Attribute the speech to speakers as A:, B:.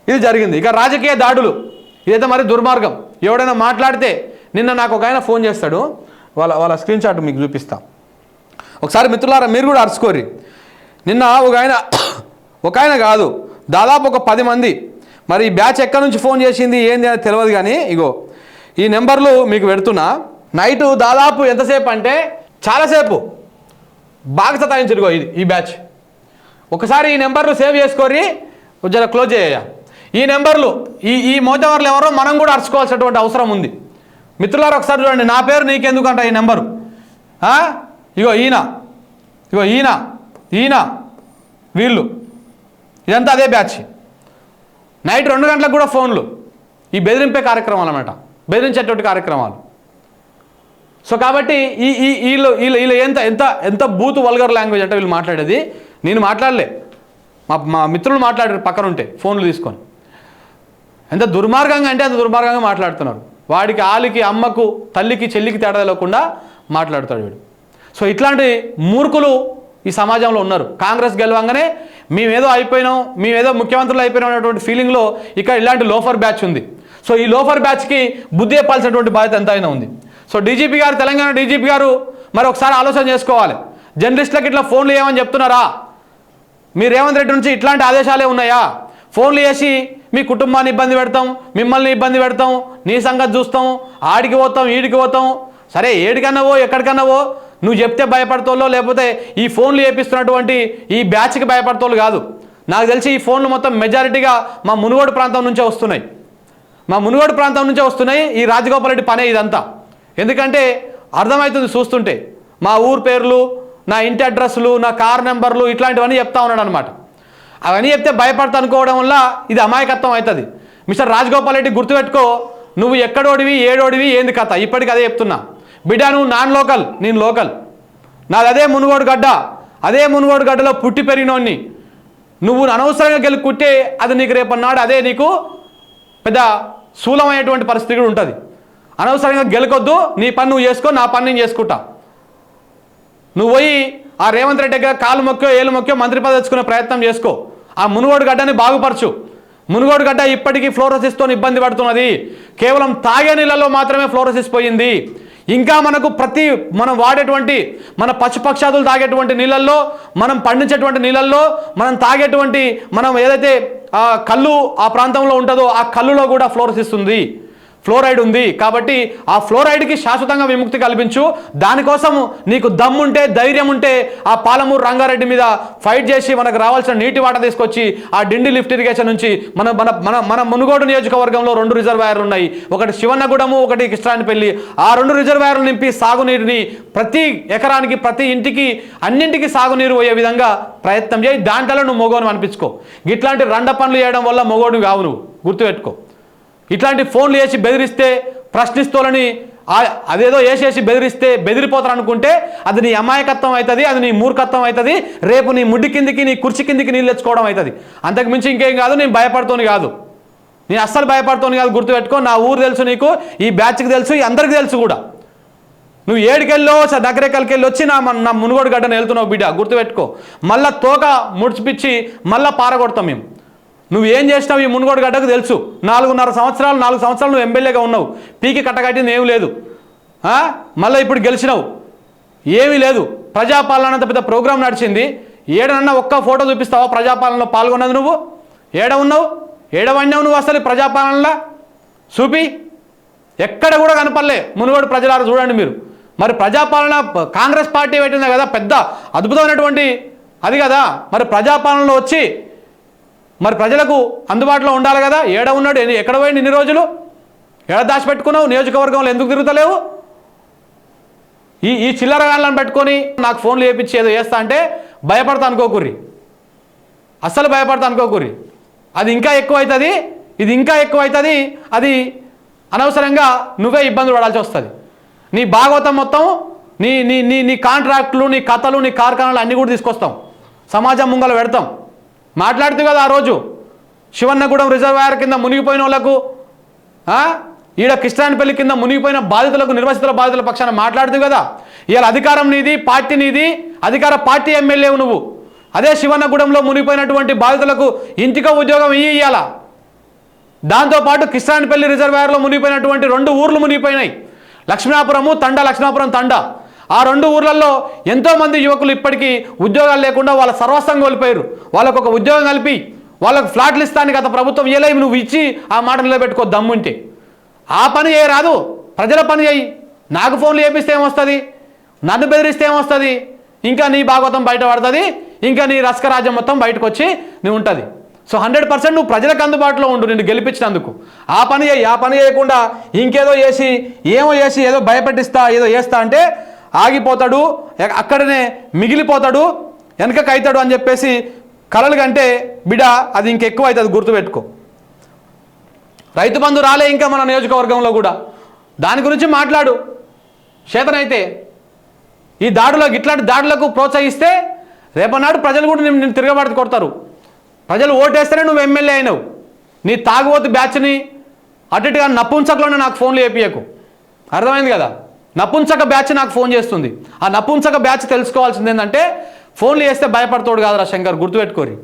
A: ఇది జరిగింది. ఇక రాజకీయ దాడులు, ఇదైతే మరి దుర్మార్గం. ఎవడైనా మాట్లాడితే నిన్న నాకు ఒక ఆయన ఫోన్ చేస్తాడు, వాళ్ళ స్క్రీన్ షాట్ మీకు చూపిస్తా ఒకసారి మిత్రులారా, మీరు కూడా అరుచుకోరి. నిన్న ఒక ఆయన కాదు, దాదాపు ఒక 10 మంది, మరి ఈ బ్యాచ్ ఎక్కడి నుంచి ఫోన్ చేసింది ఏంది అని తెలియదు, కానీ ఇగో ఈ నెంబర్లు మీకు పెడుతున్నా. నైటు దాదాపు ఎంతసేపు అంటే చాలాసేపు బాగా సతాయించరుగో ఈ బ్యాచ్. ఒకసారి ఈ నెంబర్లు సేవ్ చేసుకోరి, జర క్లోజ్ చేయ. ఈ నెంబర్లు ఈ మోతవర్లు ఎవరో మనం కూడా అరుచుకోవాల్సినటువంటి అవసరం ఉంది. మిత్రులారా ఒకసారి చూడండి, నా పేరు నీకెందుకంట ఈ నెంబరు. ఇగో ఈయన వీళ్ళు, ఇదంతా అదే బ్యాచ్. నైట్ 2 గంటలకు కూడా ఫోన్లు, ఈ బెదిరింపే కార్యక్రమాలు అన్నమాట, బెదిరించేటువంటి కార్యక్రమాలు. సో కాబట్టి వీళ్ళు ఎంత బూతు వల్గర్ లాంగ్వేజ్ అంటే వీళ్ళు మాట్లాడేది. నేను మాట్లాడలే, మా మిత్రులు మాట్లాడారు పక్కన ఉంటే ఫోన్లు తీసుకొని. ఎంత దుర్మార్గంగా అంటే అంత దుర్మార్గంగా మాట్లాడుతున్నారు. వాడికి ఆలికి అమ్మకు తల్లికి చెల్లికి తేడా లేకుండా మాట్లాడుతాడు వీడు. సో ఇట్లాంటి మూర్ఖులు ఈ సమాజంలో ఉన్నారు. కాంగ్రెస్ గెలవంగానే మేమేదో అయిపోయినాం, మేమేదో ముఖ్యమంత్రులు అయిపోయినాం అనేటువంటి ఫీలింగ్లో ఇక్కడ ఇలాంటి లోఫర్ బ్యాచ్ ఉంది. సో ఈ లోఫర్ బ్యాచ్కి బుద్ధి చెప్పాల్సినటువంటి బాధ్యత ఎంతైనా ఉంది. సో డీజీపీ గారు, తెలంగాణ డీజీపీ గారు మరి ఒకసారి ఆలోచన చేసుకోవాలి. జర్నలిస్టులకు ఇట్లా ఫోన్లు ఏమని చెప్తున్నారా? మీ రేవంత్ రెడ్డి నుంచి ఇట్లాంటి ఆదేశాలే ఉన్నాయా? ఫోన్లు చేసి మీ కుటుంబాన్ని ఇబ్బంది పెడతాం, మిమ్మల్ని ఇబ్బంది పెడతాం, నీ సంగతి చూస్తాం, ఆడికి పోతాం ఈడికి పోతాం. సరే ఏడికన్నావో ఎక్కడికన్నావో నువ్వు చెప్తే భయపడతాలో, లేకపోతే ఈ ఫోన్లు చేపిస్తున్నటువంటి ఈ బ్యాచ్కి భయపడతాలు కాదు. నాకు తెలిసి ఈ ఫోన్లు మొత్తం మెజారిటీగా మా మునుగోడు ప్రాంతం నుంచే వస్తున్నాయి. ఈ రాజగోపాల్ రెడ్డి పనే ఇదంతా. ఎందుకంటే అర్థమవుతుంది చూస్తుంటే, మా ఊరు పేర్లు, నా ఇంటి అడ్రస్లు, నా కార్ నెంబర్లు ఇట్లాంటివన్నీ చెప్తా ఉన్నాడు అనమాట. అవన్నీ చెప్తే భయపడతా అనుకోవడం వల్ల ఇది అమాయకత్వం అవుతుంది. మిస్టర్ రాజగోపాల్ రెడ్డి గుర్తుపెట్టుకో, నువ్వు ఎక్కడోడివి ఏడోడివి ఏంది కథ, ఇప్పటికి అదే చెప్తున్నా. బిడ్డ నువ్వు నాన్ లోకల్, నేను లోకల్. నాది అదే మునుగోడు గడ్డలో పుట్టి పెరిగినోడిని. నువ్వు అనవసరంగా గెలుక్కుంటే అది నీకు రేపన్నాడు అదే నీకు పెద్ద శూలమైనటువంటి పరిస్థితి కూడా ఉంటుంది. అనవసరంగా గెలకొద్దు, నీ పని నువ్వు చేసుకో, నా పని నేను చేసుకుంటా. నువ్వు పోయి ఆ రేవంత్ రెడ్డి దగ్గర కాలు మొక్కో ఏలు మొక్కో మంత్రి పదవి తెచ్చుకునే ప్రయత్నం చేసుకో. ఆ మునుగోడు గడ్డని బాగుపరచు. మునుగోడు గడ్డ ఇప్పటికీ ఫ్లోరోసిస్తో ఇబ్బంది పడుతున్నది. కేవలం తాగే నీళ్ళలో మాత్రమే ఫ్లోరోసిస్ పోయింది. ఇంకా మనం వాడేటువంటి మన పశుపక్షాదులు తాగేటువంటి నీళ్ళల్లో, మనం పండించేటువంటి నీళ్ళల్లో, మనం ఏదైతే కళ్ళు ఆ ప్రాంతంలో ఉంటుందో ఆ కళ్ళులో కూడా ఫ్లోరోసిస్ ఉంది, ఫ్లోరైడ్ ఉంది. కాబట్టి ఆ ఫ్లోరైడ్కి శాశ్వతంగా విముక్తి కల్పించు. దానికోసం నీకు దమ్ముంటే, ధైర్యం ఉంటే ఆ పాలమూరు రంగారెడ్డి మీద ఫైట్ చేసి మనకు రావాల్సిన నీటి వాట తీసుకొచ్చి ఆ డిండి లిఫ్ట్ ఇరిగేషన్ నుంచి మన మునుగోడు నియోజకవర్గంలో 2 రిజర్వాయర్లు ఉన్నాయి. ఒకటి శివన్నగూడెము, ఒకటి కిష్టానిపల్లి. ఆ 2 రిజర్వాయర్లు నింపి సాగునీరుని ప్రతి ఎకరానికి, ప్రతి ఇంటికి, అన్నింటికి సాగునీరు పోయే విధంగా ప్రయత్నం చేయి. దాంట్లో నువ్వు మొగోను అనిపించుకో. ఇట్లాంటి రండ పనులు చేయడం వల్ల మొగోడు కావు, నువ్వు గుర్తుపెట్టుకో. ఇట్లాంటి ఫోన్లు వేసి బెదిరిస్తే, ప్రశ్నిస్తోలని అదేదో వేసేసి బెదిరిస్తే బెదిరిపోతారు అనుకుంటే అది నీ అమాయకత్వం అవుతుంది, అది నీ మూర్ఖత్వం అవుతుంది. రేపు నీ ముడ్డి కిందికి, నీ కుర్చీ కిందికి నీళ్ళు తెచ్చుకోవడం అవుతుంది. అంతకు మించి ఇంకేం కాదు. నేను భయపడుతోని కాదు, నేను అస్సలు భయపడుతోని కాదు. గుర్తుపెట్టుకో, నా ఊరు తెలుసు నీకు, ఈ బ్యాచ్కి తెలుసు, ఈ అందరికీ తెలుసు కూడా. నువ్వు ఏడికెళ్ళో నగరేకల్కెళ్ళి వచ్చి నా మునుగోడు గడ్డను వెళ్తున్నావు బిడ్డ, గుర్తుపెట్టుకో. మళ్ళా తోక ముడిచిపిచ్చి మళ్ళీ పారగొడతాం మేము. నువ్వు ఏం చేసినావు ఈ మునుగోడు గడ్డకు తెలుసు. 4 సంవత్సరాలు నువ్వు ఎమ్మెల్యేగా ఉన్నావు, పీకి కట్టగట్టింది ఏమి లేదు. మళ్ళీ ఇప్పుడు గెలిచినావు, ఏమీ లేదు. ప్రజాపాలన అంత పెద్ద ప్రోగ్రాం నడిచింది. ఏడనన్నా ఒక్క ఫోటో చూపిస్తావా ప్రజాపాలనలో పాల్గొన్నది? నువ్వు ఏడవన్నావు నువ్వు అసలు ప్రజాపాలనలో చూపి? ఎక్కడ కూడా కనపడలే. మునుగోడు ప్రజలారా చూడండి మీరు. మరి ప్రజాపాలన కాంగ్రెస్ పార్టీ పెట్టింది కదా, పెద్ద అద్భుతమైనటువంటి అది కదా. మరి ప్రజాపాలనలో వచ్చి మరి ప్రజలకు అందుబాటులో ఉండాలి కదా. ఏడ ఉన్నాడు, ఎక్కడ పోయింది ఇన్ని రోజులు? ఏడ దాచిపెట్టుకున్నావు? నియోజకవర్గంలో ఎందుకు తిరుగుతలేవు? ఈ చిల్లరగాళ్ళని పెట్టుకొని నాకు ఫోన్లు చేయించి ఏదో చేస్తా అంటే భయపడతా అనుకోకుర్రి, అస్సలు భయపడతా అనుకోకుర్రి. అది ఇంకా ఎక్కువ అవుతుంది, ఇది ఇంకా ఎక్కువ అవుతుంది. అది అనవసరంగా నువ్వే ఇబ్బందులు పడాల్సి వస్తుంది. నీ భాగవతం మొత్తం, నీ కాంట్రాక్టులు, నీ కథలు, నీ కార్ఖానాలు అన్నీ కూడా తీసుకొస్తాం, సమాజం ముంగల పెడతాం. మాట్లాడుతూ కదా ఆ రోజు శివన్నగూడెం రిజర్వాయర్ కింద మునిగిపోయిన వాళ్ళకు, ఈడ కిష్టానిపల్లి కింద మునిగిపోయిన బాధితులకు, నిర్వసితుల బాధితుల పక్షాన మాట్లాడుతూ కదా. ఇవాళ అధికారం నీది, పార్టీ నీది, అధికార పార్టీ ఎమ్మెల్యేవు నువ్వు. అదే శివన్నగూడెంలో మునిగిపోయినటువంటి బాధితులకు ఇంటికో ఉద్యోగం ఇయ్యాల. దాంతోపాటు కిస్రాన్పల్లి రిజర్వాయర్లో మునిగిపోయినటువంటి 2 ఊర్లు మునిగిపోయినాయి. లక్ష్మీనాపురము తండా, లక్ష్మీనాపురం తండా. ఆ 2 ఊర్లలో ఎంతోమంది యువకులు ఇప్పటికీ ఉద్యోగాలు లేకుండా వాళ్ళ సర్వస్వం కోల్పోయారు. వాళ్ళకు ఒక ఉద్యోగం కలిపి వాళ్ళకు ఫ్లాట్లు ఇస్తానికి గత ప్రభుత్వం ఇయ్యలేవు. నువ్వు ఇచ్చి ఆ మాట నిలబెట్టుకో దమ్ముంటే. ఆ పని చేయరాదు, ప్రజల పని చేయి. నాకు ఫోన్లు చేపిస్తే ఏమొస్తుంది, నన్ను బెదిరిస్తే ఏమొస్తుంది, ఇంకా నీ భాగవతం బయట పడుతుంది, ఇంకా నీ రస్కరాజ్యం మొత్తం బయటకు వచ్చి నువ్వు ఉంటుంది. సో 100% నువ్వు ప్రజలకు అందుబాటులో ఉండు నిన్ను గెలిపించినందుకు. ఆ పని చేయి. ఆ పని చేయకుండా ఇంకేదో చేసి ఏదో భయపెట్టిస్తా ఏదో చేస్తా అంటే ఆగిపోతాడు, అక్కడనే మిగిలిపోతాడు, వెనకకు అవుతాడు అని చెప్పేసి కలలు కంటే బిడ అది ఇంకెక్కువ అవుతుంది, గుర్తుపెట్టుకో. రైతు బంధు రాలే ఇంకా మన నియోజకవర్గంలో కూడా. దాని గురించి మాట్లాడు చేతనైతే. ఈ దాడులకు ఇట్లాంటి దాడులకు ప్రోత్సహిస్తే రేపన్నాడు ప్రజలు కూడా నిన్ను తిరగబడి కొడతారు. ప్రజలు ఓటేస్తేనే నువ్వు ఎమ్మెల్యే అయినావు. నీ తాగుబోతు బ్యాచ్ని అటుగా నపుంసకలోనే నాకు ఫోన్లు చేపియకు. అర్థమైంది కదా? నపుంసక బ్యాచ్ నాకు ఫోన్ చేస్తుంది. ఆ నపుంసక బ్యాచ్ తెలుసుకోవాల్సింది ఏంటంటే ఫోన్లు చేస్తే భయపడతాడు కాదురా శంకర్, గుర్తుపెట్టుకోరి.